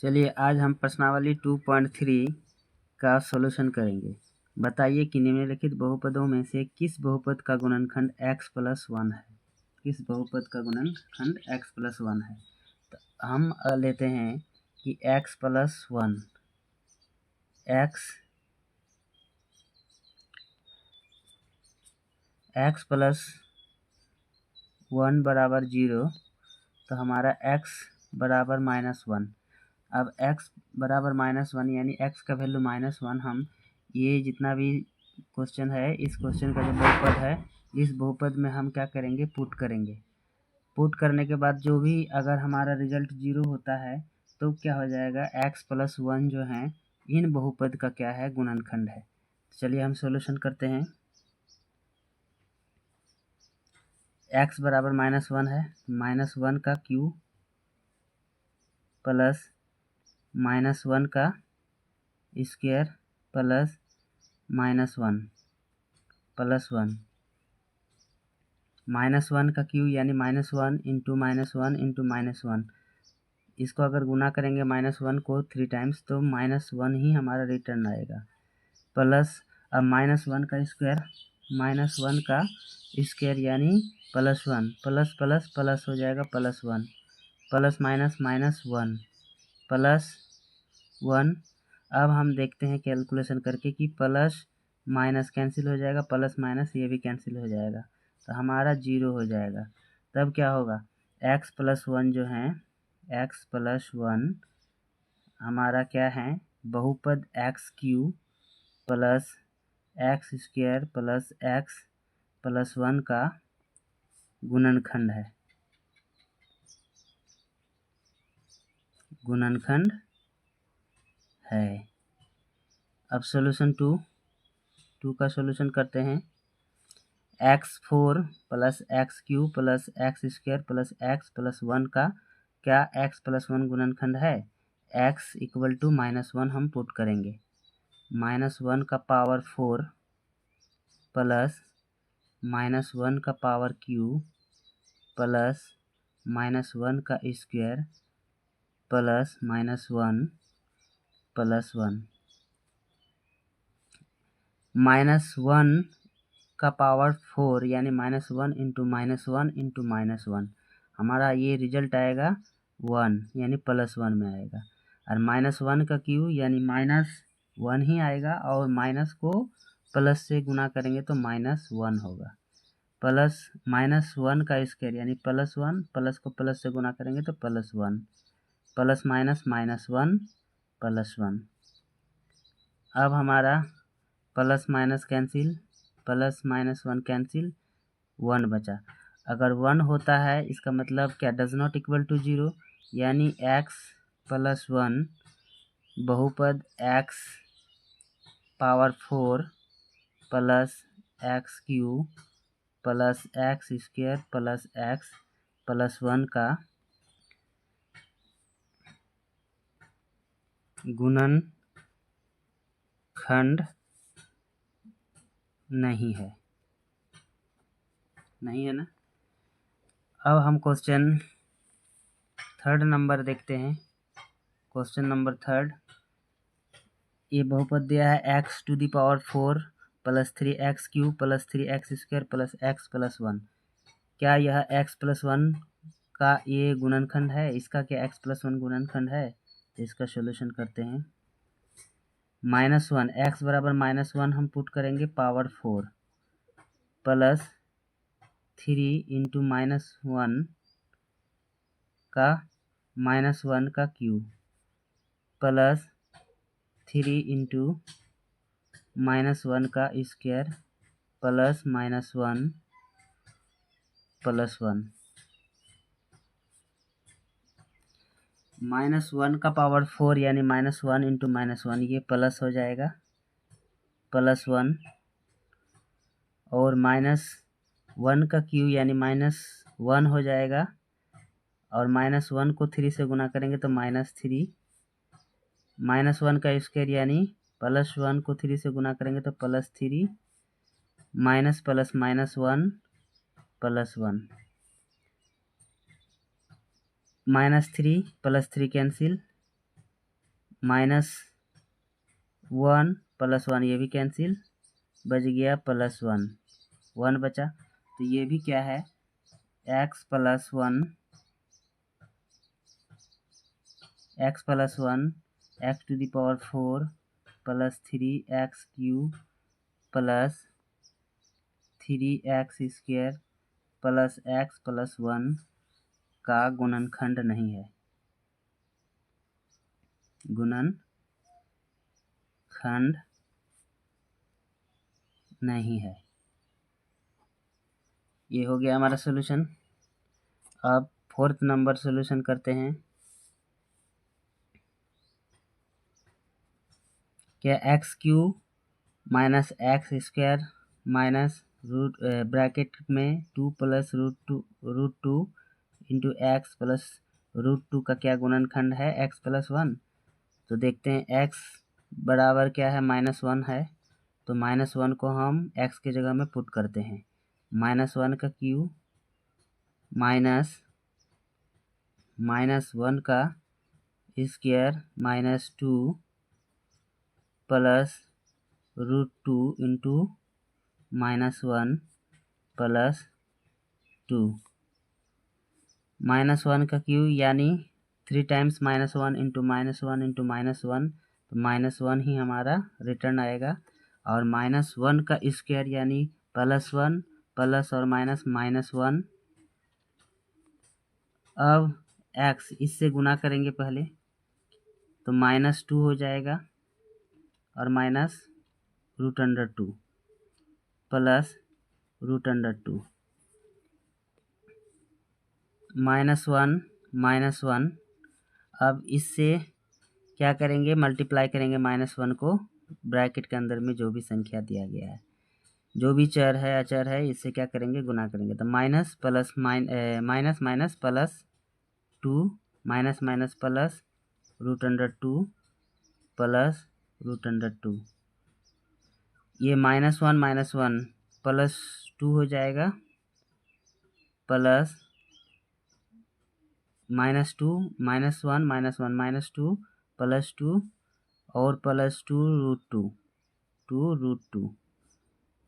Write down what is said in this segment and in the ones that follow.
चलिए आज हम प्रश्नावली 2.3 का सॉल्यूशन करेंगे। बताइए कि निम्नलिखित बहुपदों में से किस बहुपद का गुणनखंड x+1 है। किस बहुपद का गुणनखंड x+1 है। तो हम लेते हैं कि x+1 बराबर 0, तो हमारा x बराबर -1। अब x बराबर -1 यानी x का वैल्यू -1, हम ये जितना भी क्वेश्चन है, इस क्वेश्चन का जो बहुपद है, इस बहुपद में हम क्या करेंगे, पुट करेंगे। पुट करने के बाद जो भी अगर हमारा रिजल्ट 0 होता है तो क्या हो जाएगा, x+1 जो है इन बहुपद का क्या है, गुणनखंड है। चलिए हम सॉल्यूशन करते हैं। x बराबर -1 है, -1 का क्यूब प्लस -1 का स्क्वायर प्लस -1 प्लस 1, -1 का क्यू यानी -1 इंटू -1 इंटू -1। इसको अगर गुना करेंगे -1 को 3 टाइम्स तो -1 ही हमारा रिटर्न आएगा। प्लस अब -1 का स्क्वायर, -1 का स्क्वायर यानी +1, प्लस प्लस प्लस हो जाएगा +1, प्लस माइनस -1 प्लस 1। अब हम देखते हैं कैलकुलेशन करके कि प्लस माइनस कैंसिल हो जाएगा, प्लस माइनस ये भी कैंसिल हो जाएगा, तो हमारा 0 हो जाएगा। तब क्या होगा, x+1 जो है, x+1 हमारा क्या है, बहुपद x³ plus x² plus x+1 का गुणनखंड है, गुणनखंड है। अब सॉल्यूशन 2 का सॉल्यूशन करते हैं। x4 plus x³ plus x² plus x+1 का क्या, x+1 गुणनखंड है। x = -1 हम पुट करेंगे, -1 का पावर 4 प्लस -1 का पावर क्यूब प्लस -1 का स्क्वायर प्लस -1 प्लस 1, -1 का पावर 4 यानी -1 इंटू -1 इंटू -1, हमारा ये रिजल्ट आएगा 1 यानी +1 में आएगा। और -1 का क्यू यानी -1 ही आएगा, और माइनस को प्लस से गुना करेंगे तो -1 होगा। प्लस -1 का स्क्वायर यानी +1, प्लस को प्लस से गुना करेंगे तो +1, प्लस माइनस -1 +1। अब हमारा plus minus cancel, plus -1 cancel, 1 बचा। अगर 1 होता है इसका मतलब क्या, डज नॉट इक्वल टू 0, यानी x+1 बहुपद x⁴ plus x³ plus x² plus x+1 का गुणनखंड नहीं है ना। अब हम क्वेश्चन 3 नंबर देखते हैं। क्वेश्चन नंबर 3, ये बहुपद दिया है x⁴ plus 3x³ plus 3x² plus x+1। क्या यह x+1 का ये गुणनखंड है, इसका क्या x+1 गुणनखंड है। तो इसका सॉल्यूशन करते हैं। -1, x बराबर -1 हम पुट करेंगे, पावर 4 प्लस 3 इंटू -1 का -1 का क्यूब प्लस 3 इंटू -1 का स्क्वायर प्लस -1 प्लस 1, -1 का पावर 4 यानी -1 इंटू -1, ये प्लस हो जाएगा, प्लस 1, और -1 का क्यू यानी -1 हो जाएगा, और -1 को 3 से गुना करेंगे तो -3, -1 का स्क्वायर यानी +1 को 3 से गुना करेंगे तो +3, minus plus -1 plus 1, -3 plus 3 cancel, -1 + 1 ये भी कैंसिल, बच गया +1, 1 बचा। तो ये भी क्या है, x + 1 x + 1 x⁴ + 3x³ + 3x² + x + 1 का गुणनखंड नहीं है, गुणनखंड नहीं है। ये हो गया हमारा सॉल्यूशन। अब 4th नंबर सॉल्यूशन करते हैं। क्या x³ - x² माइनस ब्रैकेट में 2 + √2 इंटू x + √2 का क्या गुणनखंड है, x + 1। तो देखते हैं x बराबर क्या है, -1 है। तो -1 को हम x की जगह में पुट करते हैं। -1 का क्यू -1 का स्क्वायर -2 + √2 इंटू -1 + 2 -1 का क्यू यानी 3 टाइम्स -1 इंटू -1 इंटू -1, तो -1 ही हमारा रिटर्न आएगा। और -1 का स्क्वायर यानी +1 प्लस और माइनस -1। अब x इससे गुना करेंगे पहले, तो -2 हो जाएगा और माइनस √2 प्लस √2 -1 अब इससे क्या करेंगे, मल्टीप्लाई करेंगे -1 को ब्रैकेट के अंदर में जो भी संख्या दिया गया है, जो भी चर है अचर है, इससे क्या करेंगे, गुना करेंगे। तो minus plus minus plus 2 minus minus plus √2 plus √2, ये -1 प्लस 2 हो जाएगा प्लस -2 -1 -2 प्लस 2 और प्लस 2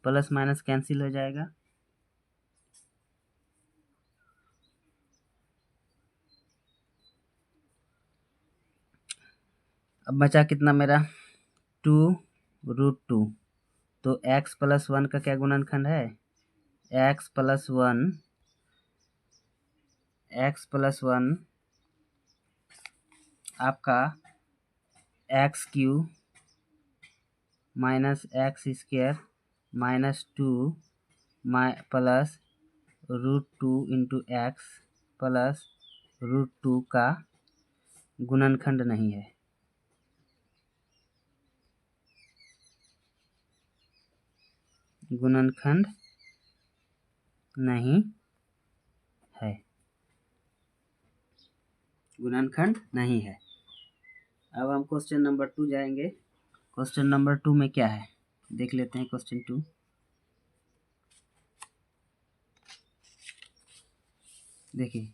प्लस माइनस कैंसिल हो जाएगा। अब बचा कितना मेरा 2√2। तो x + 1 का क्या गुणनखंड है, x + 1 आपका x³ - x² -2 plus √2 into x plus √2 का गुणनखंड नहीं है, गुणनखंड नहीं है, गुणनखंड नहीं है। अब हम क्वेश्चन नंबर 2 जाएंगे। क्वेश्चन नंबर 2 में क्या है देख लेते हैं। क्वेश्चन 2 देखिए,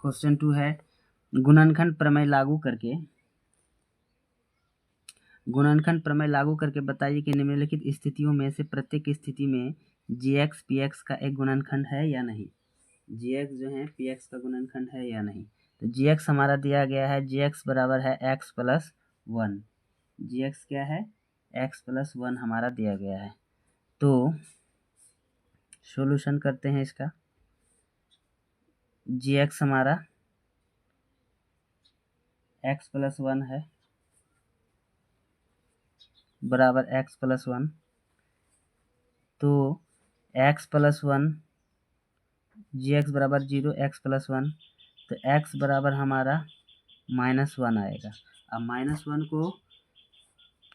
क्वेश्चन 2 है, गुणनखंड प्रमेय लागू करके बताइए कि निम्नलिखित स्थितियों में से प्रत्येक स्थिति में gx px का एक गुणनखंड है या नहीं। gx जो है px का गुणनखंड है या नहीं। तो gx हमारा दिया गया है, gx बराबर है x + 1। gx क्या है, x + 1 हमारा दिया गया है। तो सॉल्यूशन करते हैं इसका। gx हमारा x + 1 है बराबर x + 1। तो x + 1 gx बराबर 0, x + 1, तो x बराबर हमारा -1 आएगा। अब -1 को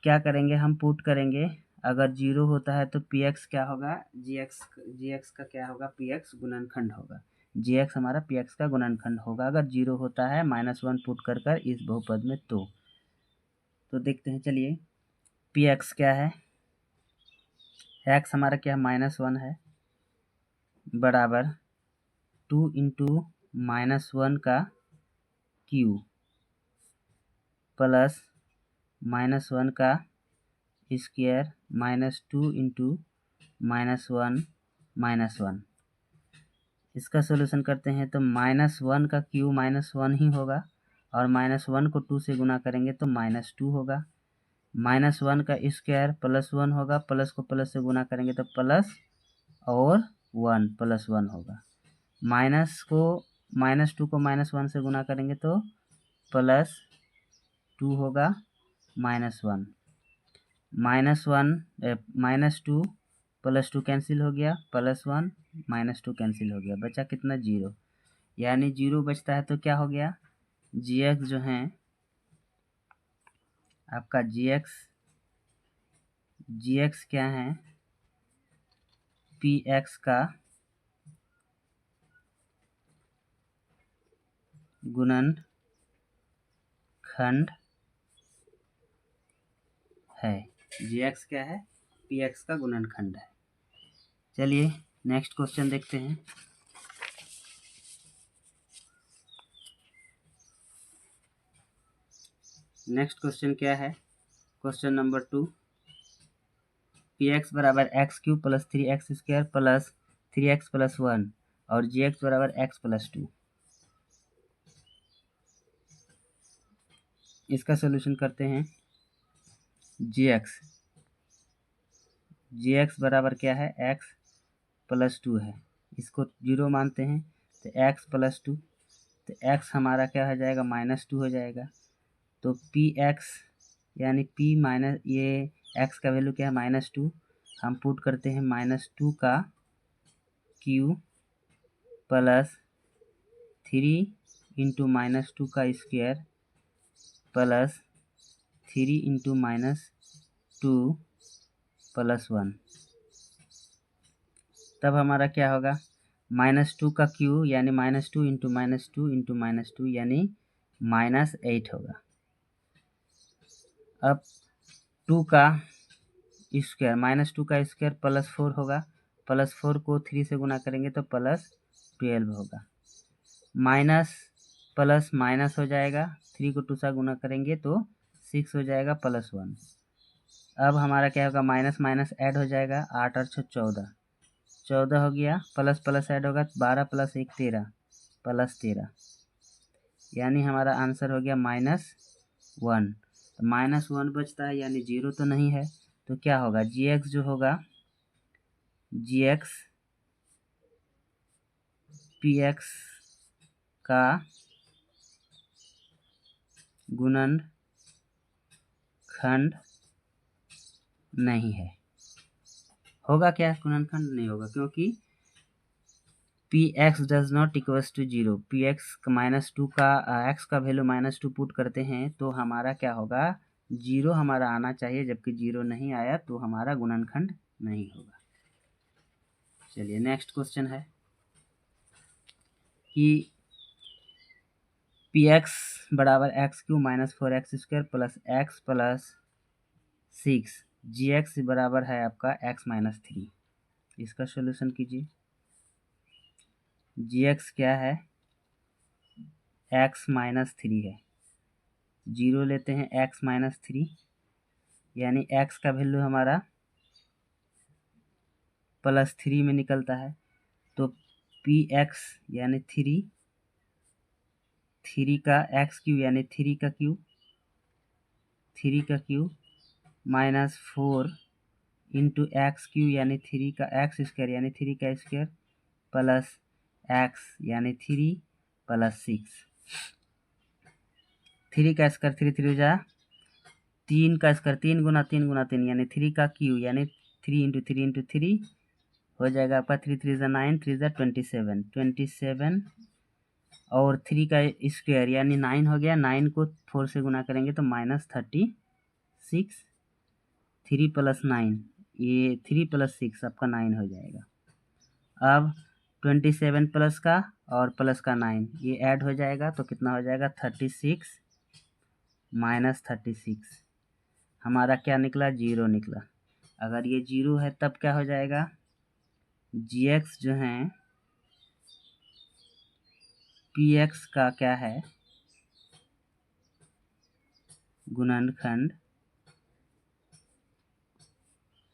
क्या करेंगे, हम पुट करेंगे। अगर 0 होता है तो px क्या होगा, gx का क्या होगा, px गुणनखंड होगा। gx हमारा px का गुणनखंड होगा अगर 0 होता है -1 पुट कर इस बहुपद में। तो देखते हैं, चलिए px क्या है, x हमारा क्या है, -1 है बराबर 2 इंटू -1 का क्यू प्लस -1 का स्क्वायर -2 इंटू -1 -1। इसका सोल्यूशन करते हैं तो -1 का क्यू -1 ही होगा और -1 को 2 से गुना करेंगे तो -2 होगा। -1 का स्क्वायर +1 होगा, प्लस को प्लस से गुना करेंगे तो प्लस और 1 +1 होगा। -2 को -1 से गुना करेंगे तो +2 होगा -1 -2 +2 कैंसिल हो गया, +1 -2 कैंसिल हो गया, बचा कितना 0, यानी 0 बचता है तो क्या हो गया gx जो है आपका gx क्या है px का गुणनखंड है। gx क्या है px का गुणनखंड है। चलिए नेक्स्ट क्वेश्चन देखते हैं। नेक्स्ट क्वेश्चन क्या है, क्वेश्चन नंबर 2, px बराबर x³ + 3x² + 3x + 1 और gx बराबर x + 2। इसका सोल्यूशन करते हैं। gx बराबर क्या है x + 2 है, इसको 0 मानते हैं तो x + 2, तो x हमारा क्या हो जाएगा -2 हो जाएगा। तो px यानी p माइनस ये x का वैल्यू क्या है -2, हम पुट करते हैं -2 का क्यू प्लस 3 इंटू -2 का स्क्वायर प्लस 3 इंटू -2 + 1। तब हमारा क्या होगा -2 का क्यू यानी -2 इंटू -2 इंटू -2 यानी -8 होगा। अब 2 का स्क्वायर -2 का स्क्वायर +4 होगा, +4 को 3 से गुना करेंगे तो +12 होगा। माइनस प्लस माइनस हो जाएगा, 3 को 2 से गुना करेंगे तो 6 हो जाएगा +1। अब हमारा क्या होगा माइनस माइनस ऐड हो जाएगा, 8 और 6 14 हो गया, प्लस प्लस ऐड होगा 12 + 1 13 +13, यानी हमारा आंसर हो गया -1। तो -1 बचता है यानी 0 तो नहीं है, तो क्या होगा gx जो होगा gx px का गुणनखंड नहीं है। होगा क्या गुणनखंड नहीं होगा, क्योंकि px does not equals to 0, px -2 का x का वैल्यू -2 पुट करते हैं तो हमारा क्या होगा 0 हमारा आना चाहिए, जबकि 0 नहीं आया तो हमारा गुणनखंड नहीं होगा। चलिए नेक्स्ट क्वेश्चन है कि px बराबर x³ - 4x² + x + 6, gx बराबर है आपका x - 3। इसका सॉल्यूशन कीजिए। gx क्या है x - 3 है, 0 लेते हैं x - 3 यानी x का वैल्यू हमारा +3 में निकलता है, तो px यानी 3 का x³ यानी 3 का क्यूब -4 इंटू x³ यानी 3 का x² यानी 3 का स्क्वायर प्लस x यानी 3 + 6, 3 का स्क्वायर 3 3 हो जाए, 3 का स्क्वायर 3 गुना 3 गुना 3 यानी 3 का क्यू यानी 3 इंटू 3 इंटू 3 हो जाएगा आपका 3 3 ज़ा 9 3 ज़ा 27 और 3 का स्क्वायर यानी 9 हो गया, 9 को 4 से गुना करेंगे तो -36, 3 + 9 ये 3 + 6 आपका 9 हो जाएगा। अब 27 प्लस का और प्लस का 9 ये ऐड हो जाएगा तो कितना हो जाएगा 36 -36, हमारा क्या निकला 0 निकला। अगर ये 0 है तब क्या हो जाएगा gx जो है पी एक्स का क्या है गुणनखंड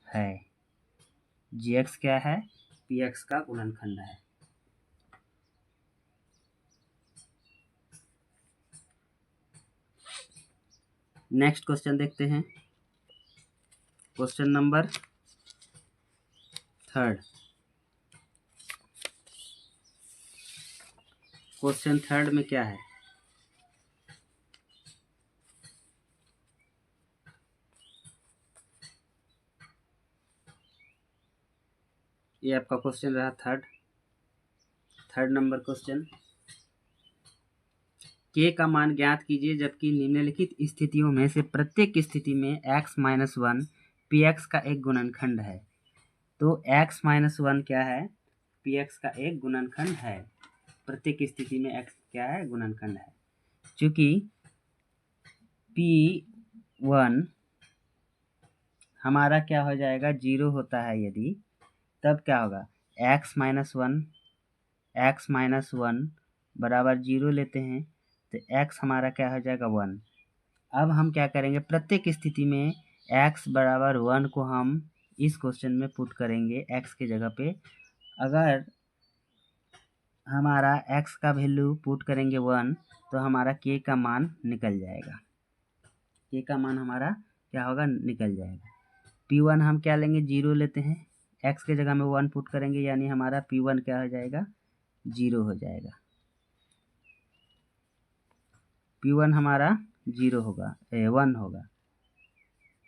है, जी एक्स क्या है पी एक्स का गुणनखंड है। नेक्स्ट क्वेश्चन देखते हैं, क्वेश्चन नंबर 3। क्वेश्चन 3 में क्या है, ये आपका क्वेश्चन रहा थर्ड नंबर क्वेश्चन। के का मान ज्ञात कीजिए जबकि निम्नलिखित स्थितियों में से प्रत्येक स्थिति में x माइनस 1 पी एक्स का एक गुणनखंड है। तो x माइनस 1 क्या है पी एक्स का एक गुणनखंड है, प्रत्येक स्थिति में x क्या है गुणनखंड है। चूंकि p1 हमारा क्या हो जाएगा 0 होता है यदि, तब क्या होगा x माइनस वन बराबर 0 लेते हैं तो x हमारा क्या हो जाएगा 1। अब हम क्या करेंगे प्रत्येक स्थिति में x बराबर 1 को हम इस क्वेश्चन में पुट करेंगे x के जगह पे। अगर हमारा x का वैल्यू पुट करेंगे 1 तो हमारा k का मान निकल जाएगा, k का मान हमारा क्या होगा निकल जाएगा। p1 हम क्या लेंगे 0 लेते हैं, x के जगह में 1 पुट करेंगे यानी हमारा p1 क्या हो जाएगा 0 हो जाएगा। p1 हमारा 0 होगा 1 होगा।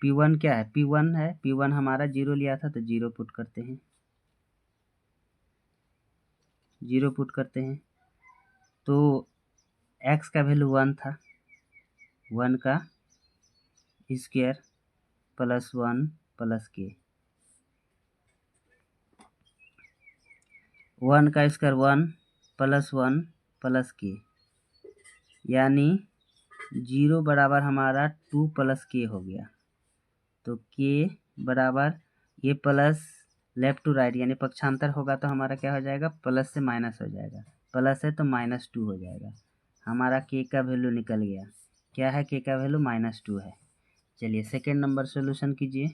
p1 क्या है p1 है, p1 हमारा 0 लिया था तो 0 पुट करते हैं, 0 पुट करते हैं तो x का वैल्यू 1 था, 1 का स्क्वायर प्लस 1 प्लस के, 1 का स्क्वायर 1 प्लस 1 प्लस के, यानी 0 बराबर हमारा 2 प्लस के हो गया। तो के बराबर ये प्लस लेफ्ट टू राइट यानी पक्षांतर होगा तो हमारा क्या हो जाएगा प्लस से माइनस हो जाएगा, प्लस है तो -2 हो जाएगा। हमारा के का वैल्यू निकल गया, क्या है के का वैल्यू -2 है। चलिए सेकेंड नंबर सॉल्यूशन कीजिए।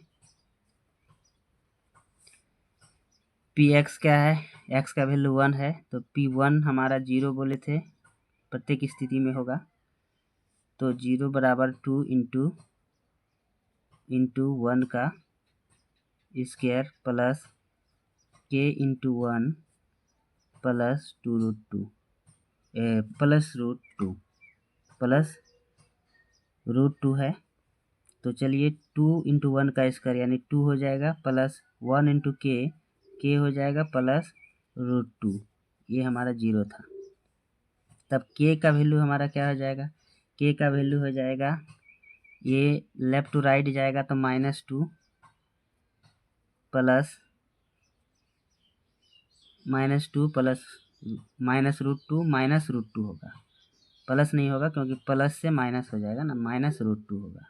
पी एक्स क्या है, एक्स का वैल्यू 1 है तो p1 हमारा 0 बोले थे प्रत्येक स्थिति में होगा, तो 0 बराबर 2 इंटू 1 का स्क्वायर प्लस के इंटू 1 प्लस रूट टू है। तो चलिए 2 इंटू 1 का स्क्वायर यानी 2 हो जाएगा प्लस 1 इंटू के हो जाएगा प्लस √2, ये हमारा 0 था। तब के का वैल्यू हमारा क्या हो जाएगा, के का वैल्यू हो जाएगा ये लेफ्ट टू राइट जाएगा तो -2 प्लस -√2 होगा, प्लस नहीं होगा क्योंकि प्लस से माइनस हो जाएगा ना, -√2 होगा।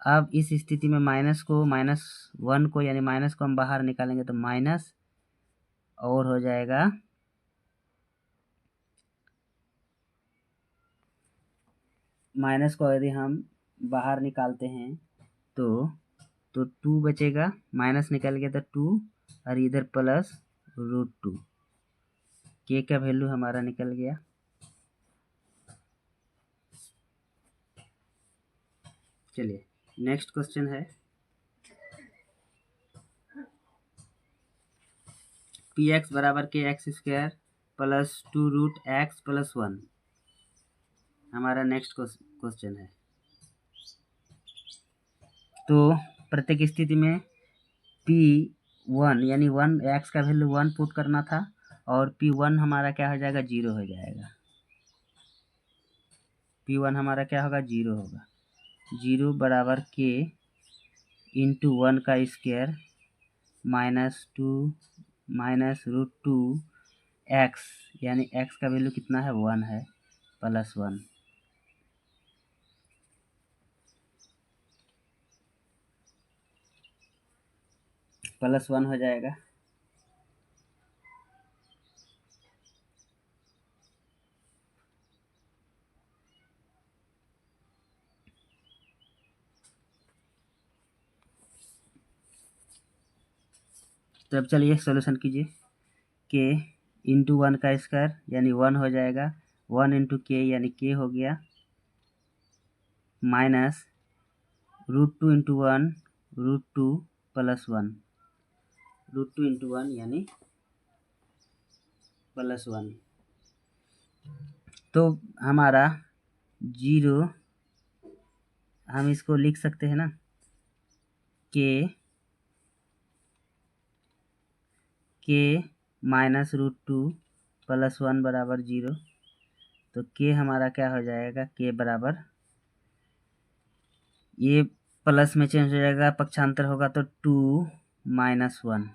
अब इस स्थिति में -1 को यानी माइनस को हम बाहर निकालेंगे तो माइनस और हो जाएगा माइनस को यदि हम बाहर निकालते हैं तो 2 बचेगा, माइनस निकल गया तो 2 और इधर प्लस √2, के का वैल्यू हमारा निकल गया। चलिए नेक्स्ट क्वेश्चन है पी एक्स बराबर के x square plus 2√x plus 1 हमारा नेक्स्ट क्वेश्चन है। तो प्रत्येक स्थिति में p1 यानी 1 x का वैल्यू 1 पुट करना था और p1 हमारा क्या हो जाएगा 0 हो जाएगा, p1 हमारा क्या होगा 0 होगा। 0 बराबर के इंटू 1 का स्क्वायर -2 -√2x यानी x का वैल्यू कितना है 1 है प्लस 1, प्लस 1 हो जाएगा। तो अब चलिए सॉल्यूशन कीजिए। के इंटू 1 का स्क्वायर यानी 1 हो जाएगा, 1 इंटू के यानी के हो गया, माइनस √2 इंटू 1 √2 प्लस 1, √2 इंटू 1 यानी प्लस 1। तो हमारा 0, हम इसको लिख सकते हैं ना, के माइनस √2 प्लस 1 बराबर 0। तो के हमारा क्या हो जाएगा, के बराबर, ये प्लस में चेंज हो जाएगा, पक्षांतर होगा तो 2 माइनस 1,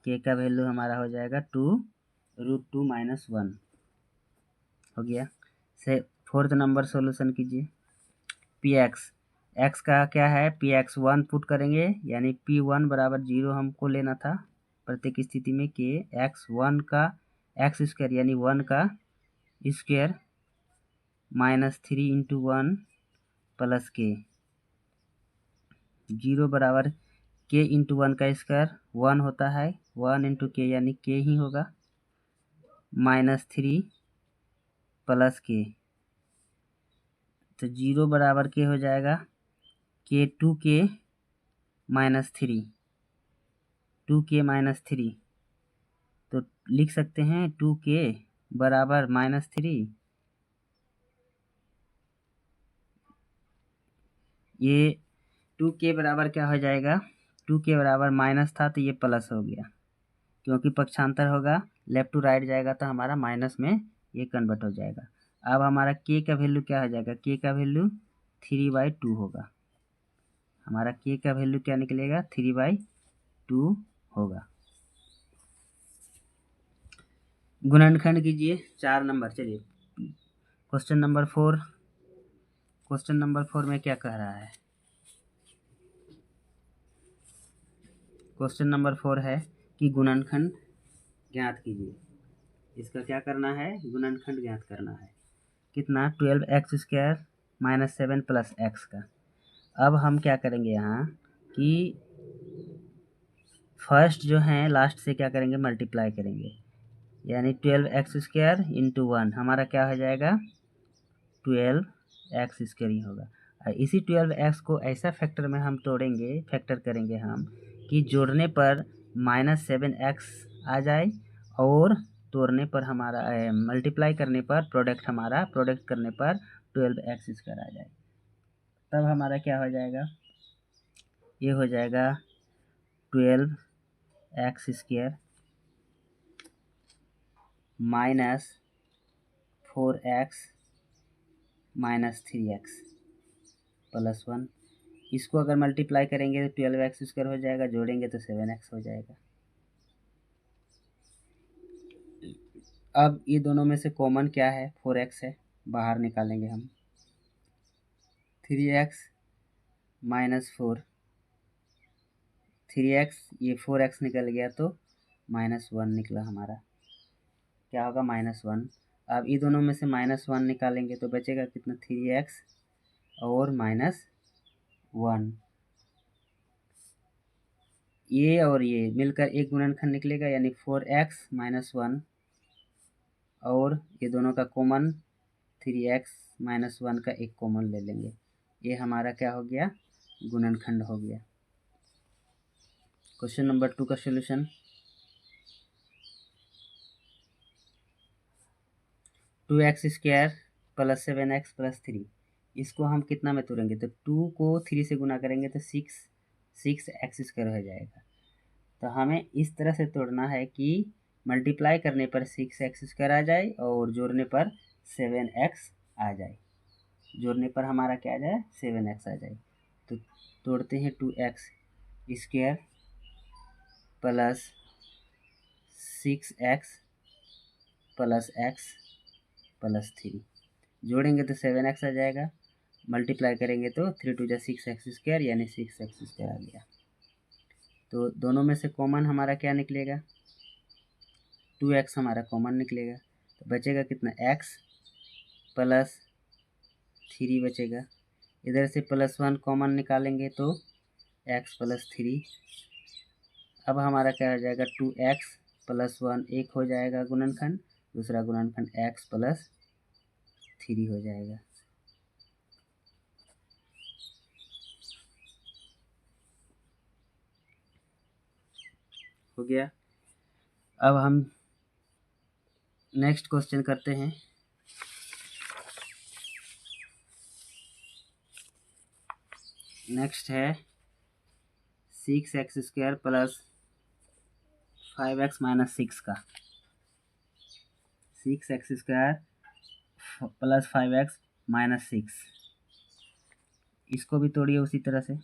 के का वैल्यू हमारा हो जाएगा 2 √2 माइनस 1 हो गया। से 4th नंबर सॉल्यूशन कीजिए। पी एक्स का क्या है, पी एक्स 1 पुट करेंगे यानी P1 बराबर 0 हमको लेना था प्रत्येक स्थिति में। के एक्स 1 का एक्स स्क्वायर यानी 1 का स्क्वायर माइनस 3 इंटू 1 प्लस के, 0 बराबर के इंटू 1 का स्क्वायर 1 होता है, 1 इंटू के यानी के ही होगा, माइनस 3 प्लस के। तो 0 बराबर के हो जाएगा के 2k माइनस 3, 2k माइनस 3। तो लिख सकते हैं 2k बराबर माइनस 3, ये 2k बराबर क्या हो जाएगा, 2k बराबर माइनस था तो ये प्लस हो गया, क्योंकि पक्षांतर होगा, लेफ्ट टू राइट जाएगा तो हमारा माइनस में ये कन्वर्ट हो जाएगा। अब हमारा k का वैल्यू क्या हो जाएगा, k का वैल्यू 3/2 होगा, हमारा k का वैल्यू क्या निकलेगा, 3/2 होगा। गुणनखंड कीजिए 4 नंबर। चलिए क्वेश्चन नंबर 4, क्वेश्चन नंबर 4 में क्या कह रहा है, क्वेश्चन नंबर 4 है कि गुणनखंड ज्ञात कीजिए। इसका क्या करना है, गुणनखंड ज्ञात करना है। कितना, 12x² माइनस 7 प्लस एक्स का। अब हम क्या करेंगे यहाँ कि फर्स्ट जो है लास्ट से क्या करेंगे, मल्टीप्लाई करेंगे, यानी 12x² इंटू 1 हमारा क्या हो जाएगा, 12x² ही होगा। और इसी 12x को ऐसा फैक्टर में हम तोड़ेंगे, फैक्टर करेंगे हम कि जोड़ने पर -7x आ जाए और तोड़ने पर हमारा मल्टीप्लाई करने पर प्रोडक्ट करने पर 12x² आ जाए। तब हमारा क्या हो जाएगा, ये हो जाएगा 12x² minus 4x minus 3x plus 1। इसको अगर मल्टीप्लाई करेंगे तो 12x² हो जाएगा, जोड़ेंगे तो 7x हो जाएगा। अब ये दोनों में से कॉमन क्या है, 4x है, बाहर निकालेंगे हम, 3x माइनस 4, 3x, ये 4x निकल गया तो -1 निकला हमारा, क्या होगा, -1। अब ये दोनों में से -1 निकालेंगे तो बचेगा कितना, 3x और -1, ये और ये मिलकर एक गुणनखंड निकलेगा यानी 4x माइनस 1, और ये दोनों का कॉमन 3x माइनस 1 का एक कॉमन ले लेंगे, ये हमारा क्या हो गया, गुणनखंड हो गया। क्वेश्चन नंबर 2 का solution, 2x² plus 7x plus 3, इसको हम कितना में तोड़ेंगे, तो 2 को 3 से गुना करेंगे तो 6x² हो जाएगा। तो हमें इस तरह से तोड़ना है कि मल्टीप्लाई करने पर 6x² आ जाए और जोड़ने पर 7x आ जाए, जोड़ने पर हमारा क्या आ जाए, 7x आ जाए। तो तोड़ते हैं 2x² plus 6x plus x plus 3, जोड़ेंगे तो 7x आ जाएगा, मल्टीप्लाई करेंगे तो 3 2 6x² यानी 6x² आ गया। तो दोनों में से कॉमन हमारा क्या निकलेगा, 2x हमारा कॉमन निकलेगा, तो बचेगा कितना, x प्लस 3 बचेगा, इधर से +1 कॉमन निकालेंगे तो x प्लस 3 अब हमारा क्या हो जाएगा 2x प्लस 1 एक हो जाएगा गुणनखंड, दूसरा गुणनखंड x प्लस 3 हो जाएगा। हो गया। अब हम नेक्स्ट क्वेश्चन करते हैं। नेक्स्ट है 6x² प्लस 5x माइनस 6 का। 6x² प्लस 5x माइनस 6, इसको भी तोड़िए उसी तरह से।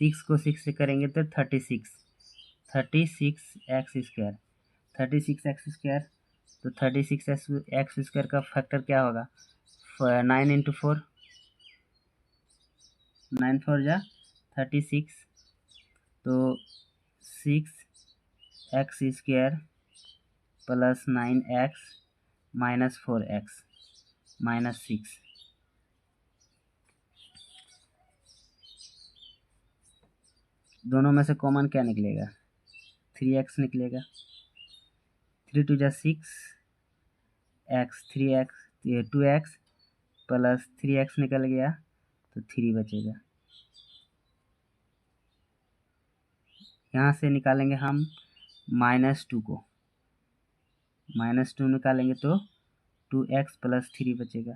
6 को 6 से करेंगे तो 36x², 36x² तो 36x² का फैक्टर क्या होगा? 9 × 4, 9 4 जा 36, तो 6x² plus 9x minus 4x minus 6। दोनों में से कॉमन क्या निकलेगा? 3x निकलेगा। 3 2 जा 6x, 3x 2x plus 3x निकल गया तो 3 बचेगा। यहाँ से निकालेंगे हम -2 को, -2 निकालेंगे तो 2x प्लस 3 बचेगा।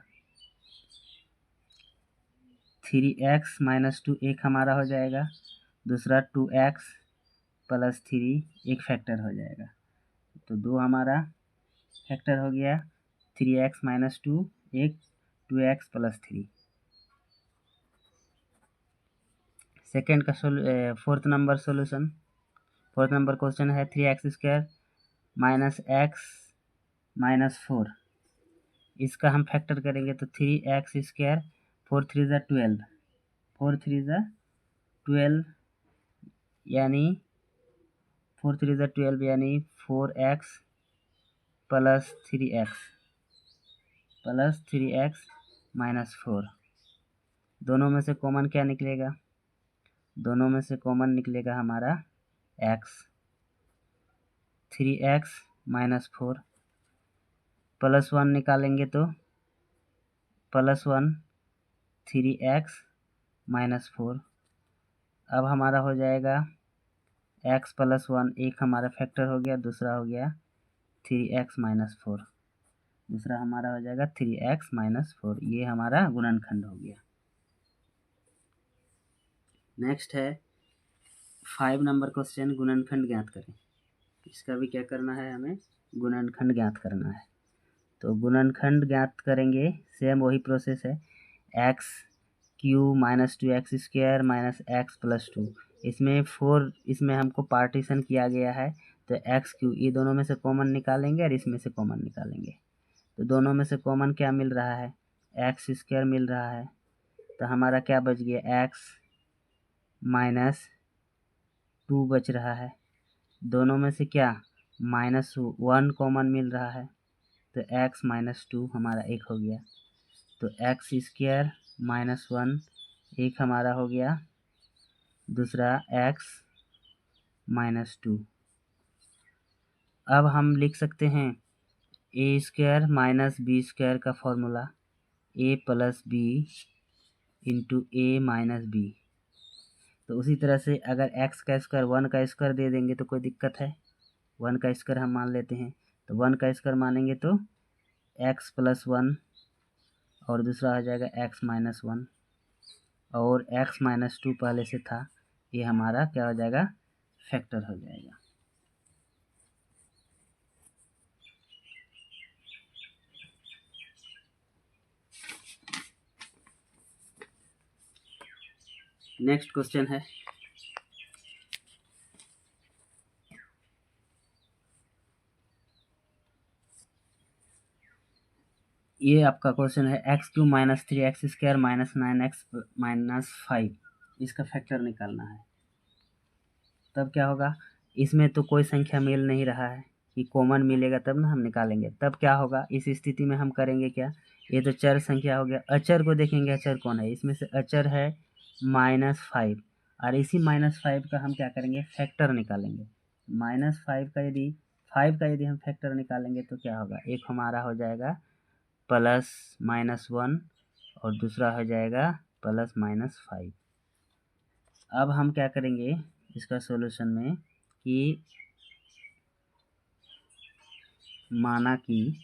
3x माइनस 2 एक हमारा हो जाएगा, दूसरा 2x प्लस 3 एक फैक्टर हो जाएगा, तो 2 हमारा फैक्टर हो गया। 3x माइनस 2 एक 2x प्लस 3। सेकेंड का fourth number solution, fourth number question है 3x² माइनस x माइनस 4। इसका हम फैक्टर करेंगे तो 3x², 4 3 ज़ा 12, 4 3 ज़ा 12 यानी 4 3 ज़ा 12 यानी 4x प्लस 3x माइनस 4। दोनों में से कॉमन क्या निकलेगा? दोनों में से कॉमन निकलेगा हमारा x। 3x माइनस 4 प्लस 1 निकालेंगे तो +1 3x माइनस 4। अब हमारा हो जाएगा x प्लस 1 एक हमारा फैक्टर हो गया, दूसरा हो गया 3x माइनस 4, दूसरा हमारा हो जाएगा 3x माइनस 4। ये हमारा गुणनखंड हो गया। नेक्स्ट है 5 नंबर क्वेश्चन, गुणनखंड ज्ञात करें। इसका भी क्या करना है, हमें गुणनखंड ज्ञात करना है। तो गुणनखंड ज्ञात करेंगे, सेम वही प्रोसेस है। x³ minus 2x² minus x plus 2, इसमें 4 इसमें हमको पार्टीशन किया गया है, तो x³ ये दोनों में से कॉमन निकालेंगे और इसमें से कॉमन निकालेंगे। तो दोनों में से कॉमन क्या मिल रहा है? x² मिल रहा है, तो हमारा क्या बच गया? x माइनस 2 बच रहा है। दोनों में से क्या -1 कॉमन मिल रहा है, तो x माइनस 2 हमारा एक हो गया, तो x² माइनस 1 एक हमारा हो गया, दूसरा x माइनस 2। अब हम लिख सकते हैं a² माइनस b² का formula a plus b into a minus b। तो उसी तरह से अगर x का स्क्वायर 1 का स्क्वायर दे देंगे तो कोई दिक्कत है? 1 का स्क्वायर हम मान लेते हैं, तो 1 का स्क्वायर मानेंगे तो x प्लस 1 और दूसरा हो जाएगा x माइनस 1 और x माइनस 2 पहले से था, ये हमारा क्या हो जाएगा? फैक्टर हो जाएगा। नेक्स्ट क्वेश्चन है ये आपका क्वेश्चन है x³ minus 3x² minus 9x minus 5, इसका फैक्टर निकालना है। तब क्या होगा? इसमें तो कोई संख्या मिल नहीं रहा है, कि कॉमन मिलेगा तब ना हम निकालेंगे। तब क्या होगा? इस स्थिति में हम करेंगे क्या? ये तो चर संख्या हो गया, अचर को देखेंगे, अचर कौन है? इसमें से अचर है -5 और इसी -5 का हम क्या करेंगे, फैक्टर निकालेंगे। -5 का यदि हम फैक्टर निकालेंगे तो क्या होगा, एक हमारा हो जाएगा +-1 और दूसरा हो जाएगा +-5। अब हम क्या करेंगे इसका सॉल्यूशन में कि माना कि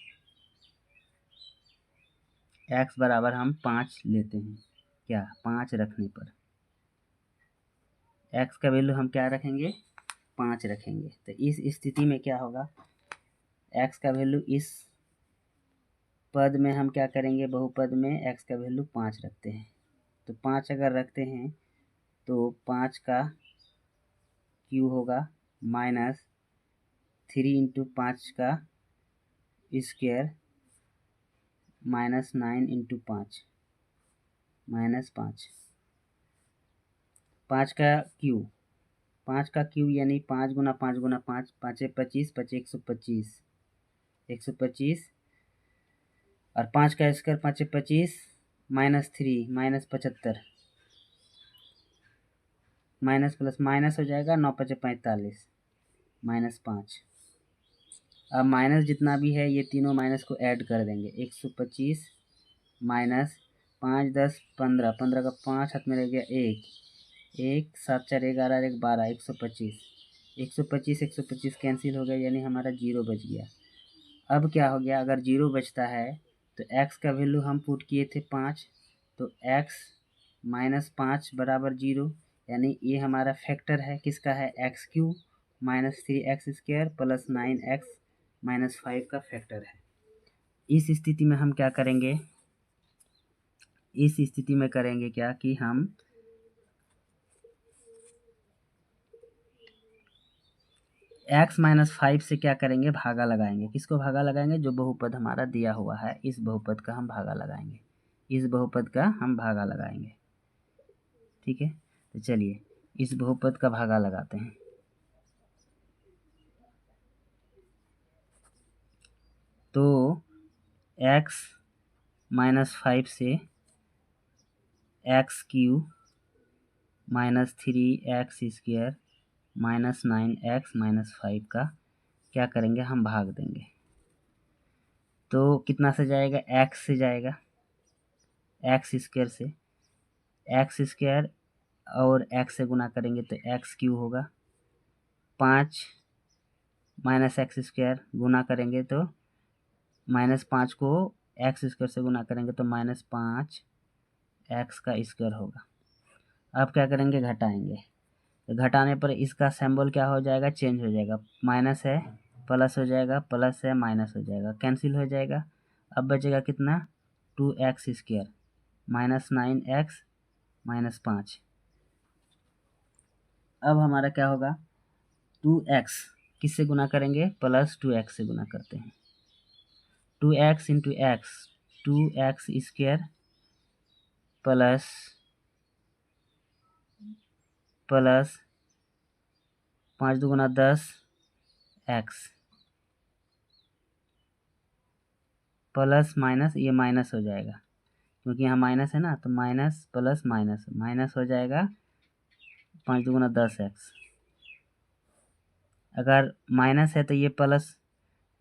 x बराबर हम 5 लेते हैं, क्या 5 रखने पर x का वैल्यू हम क्या रखेंगे, 5 रखेंगे। तो इस स्थिति में क्या होगा, x का वैल्यू इस पद में हम क्या करेंगे, बहुपद में x का वैल्यू 5 रखते हैं। तो 5 अगर रखते हैं तो 5 का क्यू होगा -3 × 5 का स्क्वायर -9 × 5 -5। 5 का क्यू, 5 का क्यू यानी 5 × 5 × 5, 5 × 25, 5 × 125, 125 और 5 का स्क्वायर 5 × 25 -3 -75, माइनस प्लस माइनस हो जाएगा, 9 × 5 = 45 -5। अब माइनस जितना भी है ये तीनों माइनस को ऐड कर देंगे, 125 माइनस 5 10 15, 15 का 5 हाथ में रह गया 1 7 4 11 1 12, 125 125 125 कैंसिल हो गया, यानी हमारा 0 बच गया। अब क्या हो गया, अगर 0 बचता है तो x का वैल्यू हम पुट किए थे 5, तो x -5 बराबर 0, यानी ये हमारा फैक्टर है, किसका है, x³ -3x² + 9x -5 का फैक्टर है। इस स्थिति में हम क्या करेंगे, इस स्थिति में करेंगे क्या कि हम x -5 से क्या करेंगे, भागा लगाएंगे। किसको भागा लगाएंगे, जो बहुपद हमारा दिया हुआ है, इस बहुपद का हम भागा लगाएंगे, इस बहुपद का हम भागा लगाएंगे। ठीक है, तो चलिए इस बहुपद का भागा लगाते हैं। तो x -5 से x³ -3x² -9x -5 का क्या करेंगे, हम भाग देंगे। तो कितना से जाएगा, x से जाएगा, x² से, x² और x से गुना करेंगे तो x³ होगा, 5 -x² गुना करेंगे तो -5 को x² से गुना करेंगे तो -5 x का स्क्वायर होगा। अब क्या करेंगे, घटाएंगे, तो घटाने पर इसका सिंबल क्या हो जाएगा, चेंज हो जाएगा, माइनस है प्लस हो जाएगा, प्लस है माइनस हो जाएगा, कैंसिल हो जाएगा। अब बचेगा कितना, 2x² -9x -5। अब हमारा क्या होगा, 2x किससे गुना करेंगे, +2x से गुना करते हैं, 2x × x 2x² plus 5 × 2 = 10 x plus minus, ये माइनस हो जाएगा क्योंकि यहाँ माइनस है ना, तो माइनस प्लस माइनस माइनस हो जाएगा, 5 × 2 = 10 x। अगर माइनस है तो ये प्लस,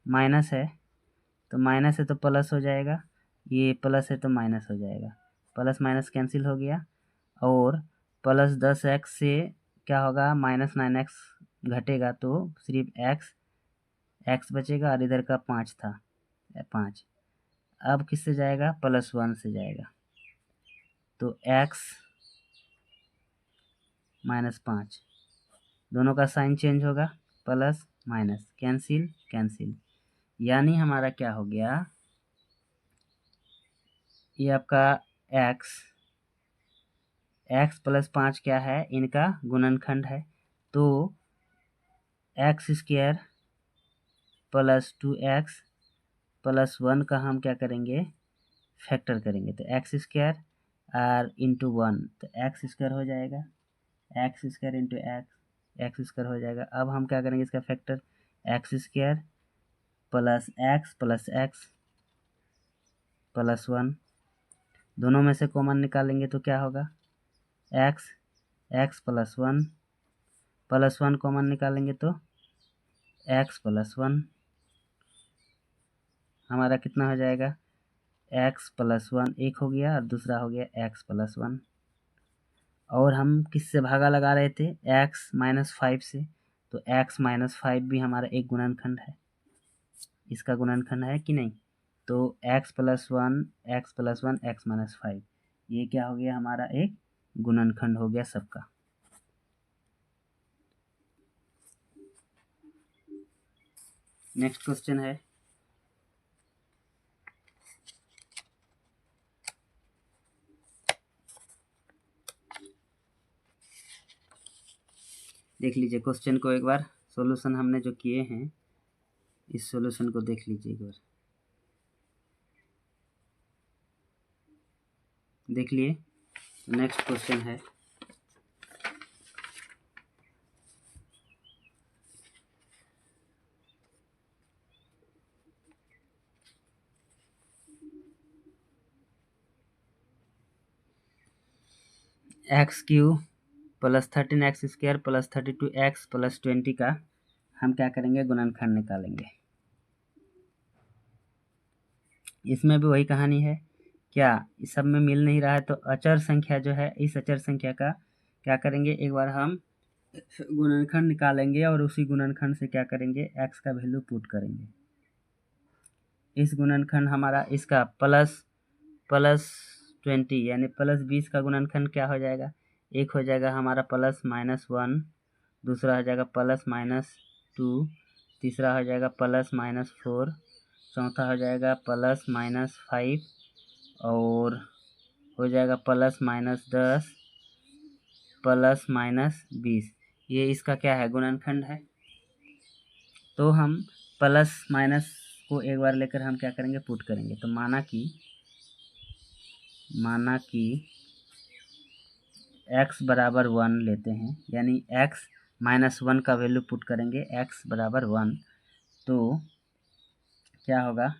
माइनस है तो माइनस है तो प्लस हो जाएगा, ये प्लस है तो माइनस हो जाएगा, प्लस माइनस कैंसिल हो गया। और +10x से क्या होगा, -9x घटेगा तो सिर्फ x बचेगा और इधर का 5 था 5। अब किससे जाएगा, +1 से जाएगा, तो x -5 दोनों का साइन चेंज होगा, प्लस माइनस कैंसिल कैंसिल, यानी हमारा क्या हो गया, ये आपका x + 5 क्या है, इनका गुणनखंड है, तो x² + 2x + 1 का हम क्या करेंगे, फैक्टर करेंगे, तो x² और इंटू 1 तो x² हो जाएगा, x² × x हो जाएगा। अब हम क्या करेंगे, इसका फैक्टर x² + x + x + 1, दोनों में से कॉमन निकालेंगे तो क्या होगा, x x plus one common निकालेंगे तो एक्स प्लस वन हमारा कितना हो जाएगा, एक्स प्लस वन एक हो गया और दूसरा हो गया एक्स प्लस वन। और हम किससे भागा लगा रहे थे, एक्स माइनस फाइव से, तो एक्स माइनस फाइव भी हमारा एक गुणनखंड है, इसका गुणनखंड है कि नहीं। तो x plus one x minus five, ये क्या हो गया, हमारा एक गुणनखंड हो गया सबका। नेक्स्ट क्वेश्चन है, देख लीजिए क्वेश्चन को एक बार, सॉल्यूशन हमने जो किए हैं इस सॉल्यूशन को देख लीजिए एक बार, देख लिए। नेक्स्ट क्वेश्चन है, x Q plus 13x² plus 32x plus 20 का हम क्या करेंगे, गुणनखंड निकालेंगे। इसमें भी वही कहानी है, क्या इस सब में मिल नहीं रहा है तो अचर संख्या जो है, इस अचर संख्या का क्या करेंगे, एक बार हम गुणनखंड निकालेंगे और उसी गुणनखंड से क्या करेंगे, x का वैल्यू पुट करेंगे। इस गुणनखंड हमारा इसका प्लस 20 यानी प्लस 20 का गुणनखंड क्या हो जाएगा, एक हो जाएगा हमारा प्लस माइनस वन, दूसरा हो जाएगा प्लस माइनस टू, तीसरा हो जाएगा प्लस माइनस फोर, चौथा हो जाएगा प्लस माइनस फाइव, और हो जाएगा प्लस माइनस 10 प्लस माइनस 20। ये इसका क्या है, गुणनखंड है। तो हम प्लस माइनस को एक बार लेकर हम क्या करेंगे, पुट करेंगे। तो माना कि x बराबर 1 लेते हैं, यानी x माइनस 1 का वैल्यू पुट करेंगे, x बराबर 1। तो क्या होगा,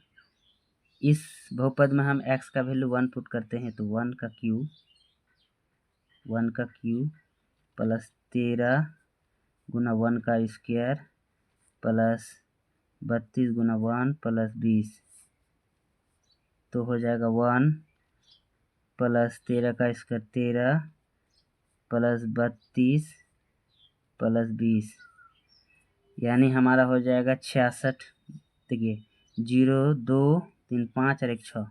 इस बहुपद में हम x का वैल्यू 1 पुट करते हैं तो 1 का क्यूब प्लस 13 गुना 1 का स्क्वायर प्लस 32 गुना 1 प्लस 20, तो हो जाएगा 1 प्लस 13 का स्क्वायर 13 प्लस 32 प्लस 20, यानी हमारा हो जाएगा 66। देखिए 0 2 3 5 और 1 6,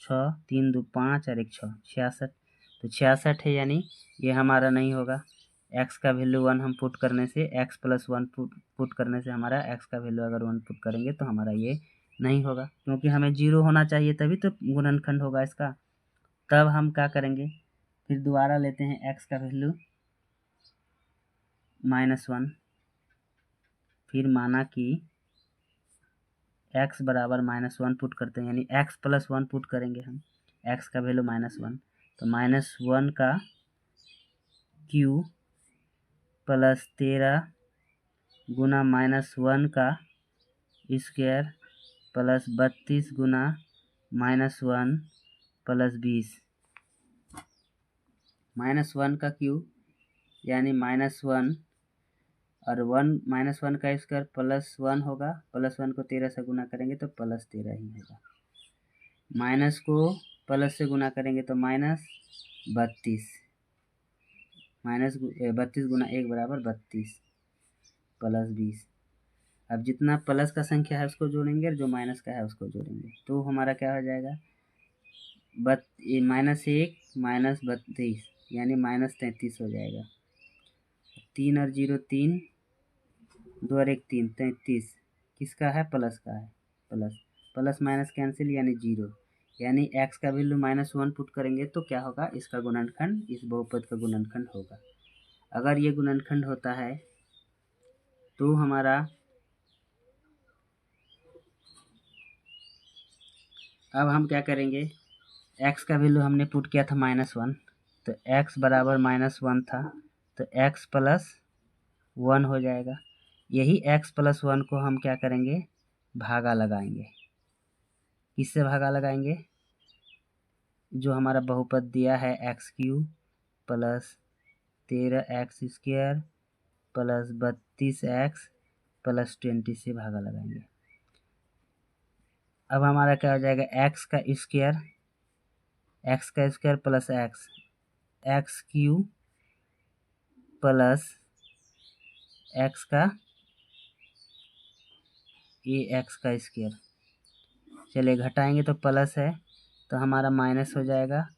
6 3 2 5 और 1 6, 66। तो 66 है, यानी ये हमारा नहीं होगा। x का वैल्यू 1 हम पुट करने से, x प्लस 1 पुट करने से हमारा x का वैल्यू अगर 1 पुट करेंगे तो हमारा ये नहीं होगा, क्योंकि हमें 0 होना चाहिए तभी तो गुणनखंड होगा इसका। तब हम क्या करेंगे, फिर दोबारा लेते हैं x का वैल्यू -1, फिर माना कि x बराबर -1 पुट करते हैं, यानी x प्लस 1 पुट करेंगे हम, x का वैल्यू -1, तो -1 का क्यू प्लस 13 गुना -1 का स्क्वायर प्लस 32 गुना -1 प्लस 20, -1 का क्यूब यानी -1 और 1 का स्क्वायर प्लस 1 होगा, प्लस 1 को 13 से गुना करेंगे तो प्लस 13 ही होगा, माइनस को प्लस से गुना करेंगे तो -32, -32 गुना 1 बराबर 32 प्लस 20। अब जितना प्लस का संख्या है उसको जोड़ेंगे और जो माइनस का है उसको जोड़ेंगे, तो हमारा क्या हो जाएगा, -1 -32 यानी -33 हो जाएगा। 3 और 0 3, 2 और 1 3, 33 किसका है, प्लस का है, प्लस माइनस कैंसिल यानी 0, यानी x का वैल्यू -1 पुट करेंगे तो क्या होगा, इसका गुणनखंड, इस बहुपद का गुणनखंड होगा। अगर ये गुणनखंड होता है तो हमारा, अब हम क्या करेंगे, x का वैल्यू हमने पुट किया था -1, तो x बराबर -1 था, तो x प्लस 1 हो जाएगा। यही x प्लस 1 को हम क्या करेंगे, भागा लगाएंगे। किससे भागा लगाएंगे, जो हमारा बहुपद दिया है x³ plus 13x² plus 32x plus 20 से भागा लगाएंगे। अब हमारा क्या हो जाएगा, x का square plus x cube plus x का स्क्वायर। चलिए घटाएंगे तो प्लस है तो हमारा माइनस हो जाएगा,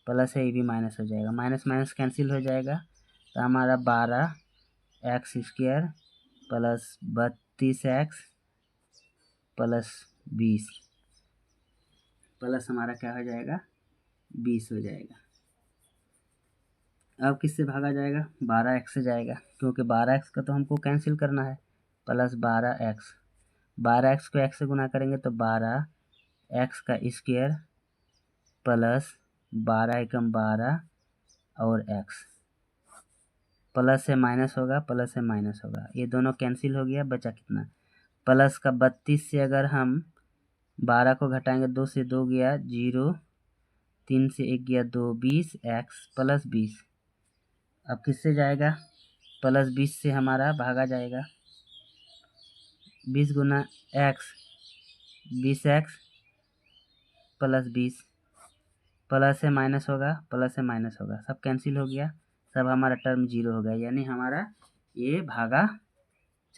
प्लस है ये भी माइनस हो जाएगा, माइनस माइनस कैंसिल हो जाएगा तो हमारा 12x² plus 32x plus 20 plus हमारा क्या हो जाएगा 20 हो जाएगा। अब किससे भागा जाएगा, 12x से जाएगा क्योंकि 12x का तो हमको कैंसिल करना है, प्लस 12x को x से गुना करेंगे तो 12x का स्क्वायर प्लस 12 एकम 12 और x प्लस से माइनस होगा, प्लस से माइनस होगा, ये दोनों कैंसिल हो गया, बचा कितना प्लस का 32 से अगर हम 12 को घटाएंगे 2 से 2 गया 0, 3 से 1 गया 2, 20x प्लस 20। अब किससे जाएगा, प्लस 20 से हमारा भागा जाएगा, 20 गुना x 20x प्लस 20 प्लस से माइनस होगा, प्लस से माइनस होगा, सब कैंसिल हो गया, सब हमारा टर्म 0 हो गया, यानी हमारा ये भागा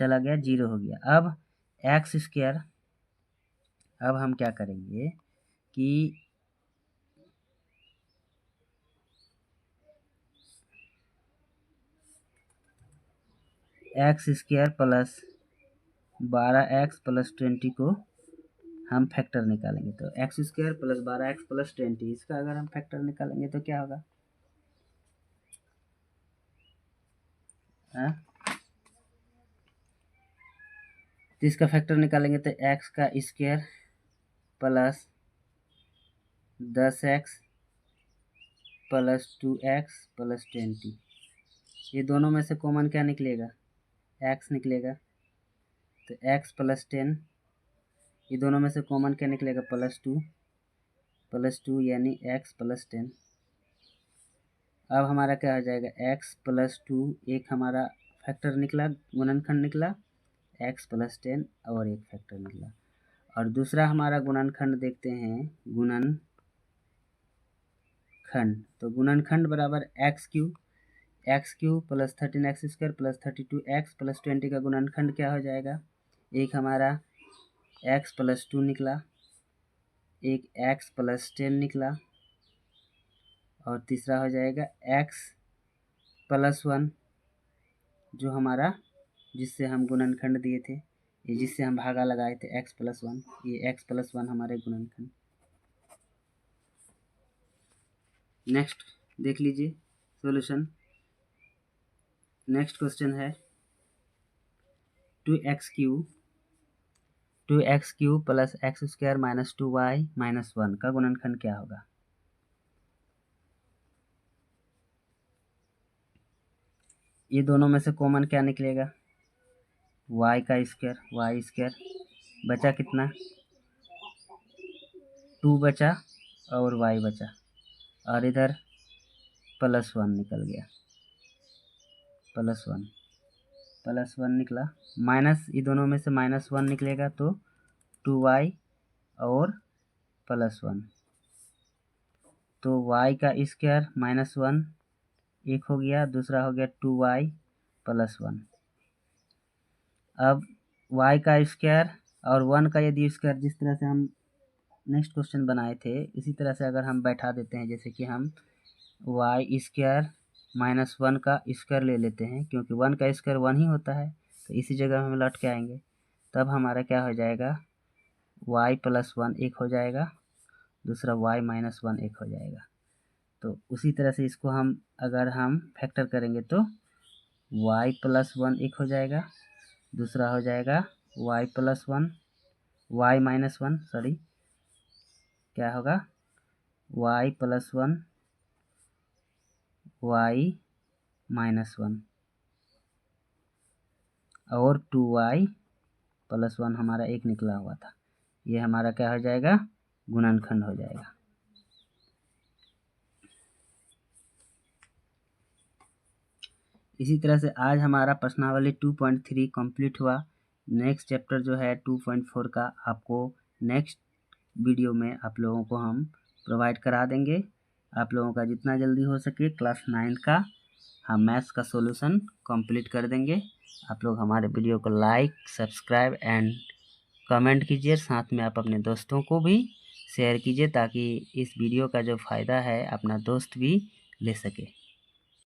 चला गया 0 हो गया। अब x², अब हम क्या करेंगे कि x² प्लस 12x प्लस 20 को हम फैक्टर निकालेंगे तो x² प्लस 12x प्लस 20, इसका अगर हम फैक्टर निकालेंगे तो क्या होगा, तो इसका फैक्टर निकालेंगे तो x का square plus 10x plus 2x plus 20, ये दोनों में से कॉमन क्या निकलेगा, x निकलेगा, तो x प्लस 10, ये दोनों में से कॉमन क्या निकलेगा, प्लस टू यानी x प्लस 10। अब हमारा क्या हो जाएगा, x प्लस 2, एक हमारा फैक्टर निकला, गुणनखंड निकला x प्लस 10 और एक फैक्टर निकला, और दूसरा हमारा गुणनखंड देखते हैं, गुणनखंड, तो गुणनखंड बराबर x cube plus 13x² plus 32x plus 20 का गुणनखंड क्या हो जाएगा, एक हमारा x प्लस 2 निकला, एक x प्लस 10 निकला, और तीसरा हो जाएगा x प्लस 1, जो हमारा जिससे हम गुणनखंड दिए थे, ये जिससे हम भागा लगाए थे x प्लस 1, ये x प्लस 1 हमारे गुणनखंड। नेक्स्ट देख लीजिए सॉल्यूशन। नेक्स्ट क्वेश्चन है 2x cube plus x² minus 2y minus 1 का गुणनखंड क्या होगा। ये दोनों में से कॉमन क्या निकलेगा, y का स्क्वायर, बचा कितना 2 बचा और y बचा, और इधर प्लस 1 निकल गया, प्लस 1 निकला, माइनस, ये दोनों में से माइनस 1 निकलेगा तो 2y और प्लस 1, तो y का स्क्वायर माइनस 1 एक हो गया, दूसरा हो गया 2y प्लस 1। अब y का स्क्वायर और 1 का यदि स्क्वायर, जिस तरह से हम नेक्स्ट क्वेश्चन बनाए थे इसी तरह से अगर हम बैठा देते हैं, जैसे कि हम y² माइनस 1 का स्क्वायर ले लेते हैं, क्योंकि 1 का स्क्वायर 1 ही होता है, तो इसी जगह हम लौट के आएंगे, तब हमारा क्या हो जाएगा, y प्लस 1 एक हो जाएगा, दूसरा y माइनस 1 एक हो जाएगा। तो उसी तरह से इसको हम अगर हम फैक्टर करेंगे तो y प्लस 1 एक हो जाएगा, दूसरा हो जाएगा y plus 1, y minus 1, sorry क्या होगा, y प्लस 1 y माइनस 1 और 2y प्लस 1 हमारा एक निकला हुआ था, ये हमारा क्या हो जाएगा, गुणनखंड हो जाएगा। इसी तरह से आज हमारा प्रश्नावली 2.3 कंप्लीट हुआ। नेक्स्ट चैप्टर जो है 2.4 का आपको नेक्स्ट वीडियो में आप लोगों को हम प्रोवाइड करा देंगे। आप लोगों का जितना जल्दी हो सके क्लास 9 का हम मैथ्स का सॉल्यूशन कंप्लीट कर देंगे। आप लोग हमारे वीडियो को लाइक, सब्सक्राइब एंड कमेंट कीजिए। साथ में आप अपने दोस्तों को भी शेयर कीजिए ताकि इस वीडियो का जो फ़ायदा है अपना दोस्त भी ले सके।